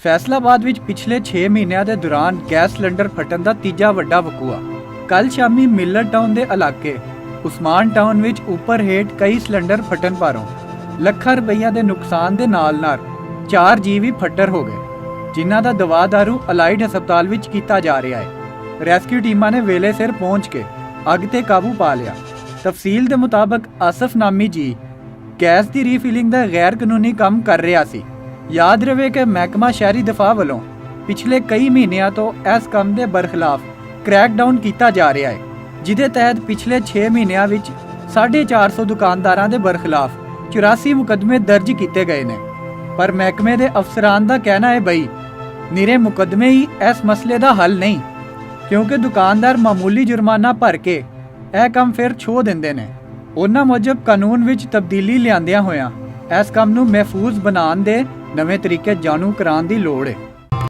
ਫੈਸਲਾਬਾਦ ਵਿੱਚ ਪਿਛਲੇ 6 ਮਹੀਨਿਆਂ ਦੇ ਦੌਰਾਨ ਗੈਸ ਸਿਲੰਡਰ ਫਟਣ ਦਾ ਤੀਜਾ ਵੱਡਾ ਵਕੂਆ। ਕੱਲ ਸ਼ਾਮੀ ਮਿਲਰ ਟਾਊਨ ਦੇ ਇਲਾਕੇ ਉਸਮਾਨ ਟਾਊਨ ਵਿੱਚ ਉੱਪਰ ਹੇਠ ਕਈ ਸਿਲੰਡਰ ਫਟਣ ਪਾਰੋਂ ਲੱਖਾਂ ਰੁਪਈਆ ਦੇ ਨੁਕਸਾਨ ਦੇ ਨਾਲ 4 ਜੀਅ ਵੀ ਫੱਟਰ ਹੋ ਗਏ, ਜਿਨ੍ਹਾਂ ਦਾ ਦਵਾ ਦਾਰੂ ਅਲਾਈਡ ਹਸਪਤਾਲ ਵਿੱਚ ਕੀਤਾ ਜਾ ਰਿਹਾ ਹੈ। ਰੈਸਕਿਊ ਟੀਮਾਂ ਨੇ ਵੇਲੇ ਸਿਰ ਪਹੁੰਚ ਕੇ ਅੱਗ ਤੇ ਕਾਬੂ ਪਾ ਲਿਆ। ਤਫਸੀਲ ਦੇ ਮੁਤਾਬਕ ਆਸਫ ਨਾਮੀ ਜੀ ਗੈਸ ਦੀ ਰੀਫਿਲਿੰਗ ਦਾ ਗੈਰ ਕਾਨੂੰਨੀ ਕੰਮ ਕਰ ਰਿਹਾ ਸੀ। ਯਾਦ ਰਵੇ ਕਿ ਮਹਿਕਮਾ ਸ਼ਹਿਰੀ ਦਫਾਅ ਵੱਲੋਂ ਪਿਛਲੇ ਕਈ ਮਹੀਨਿਆਂ ਤੋਂ ਇਸ ਕੰਮ ਦੇ ਬਰਖਲਾਫ ਕ੍ਰੈਕਡਾਊਨ ਕੀਤਾ ਜਾ ਰਿਹਾ ਹੈ, ਜਿਹਦੇ ਤਹਿਤ ਪਿਛਲੇ 6 ਮਹੀਨਿਆਂ ਵਿੱਚ 450 ਦੁਕਾਨਦਾਰਾਂ ਦੇ ਬਰਖਲਾਫ 84 ਮੁਕੱਦਮੇ ਦਰਜ ਕੀਤੇ ਗਏ ਨੇ। ਪਰ ਮਹਿਕਮੇ ਦੇ ਅਫਸਰਾਨ ਦਾ ਕਹਿਣਾ ਹੈ ਬਈ ਨਿਰੇ ਮੁਕੱਦਮੇ ਹੀ ਇਸ ਮਸਲੇ ਦਾ ਹੱਲ ਨਹੀਂ, ਕਿਉਂਕਿ ਦੁਕਾਨਦਾਰ ਮਾਮੂਲੀ ਜੁਰਮਾਨਾ ਭਰ ਕੇ ਇਹ ਕੰਮ ਫਿਰ ਛੋਹ ਦਿੰਦੇ ਨੇ। ਉਹਨਾਂ ਮੁਜਬ ਕਾਨੂੰਨ ਵਿੱਚ ਤਬਦੀਲੀ ਲਿਆਂਦਿਆਂ ਹੋਇਆਂ ਇਸ ਕੰਮ ਨੂੰ ਮਹਿਫੂਜ਼ ਬਣਾਉਣ ਦੇ ਨਵੇਂ ਤਰੀਕੇ ਜਾਣੂ ਕਰਾਉਣ ਦੀ ਲੋੜ ਹੈ।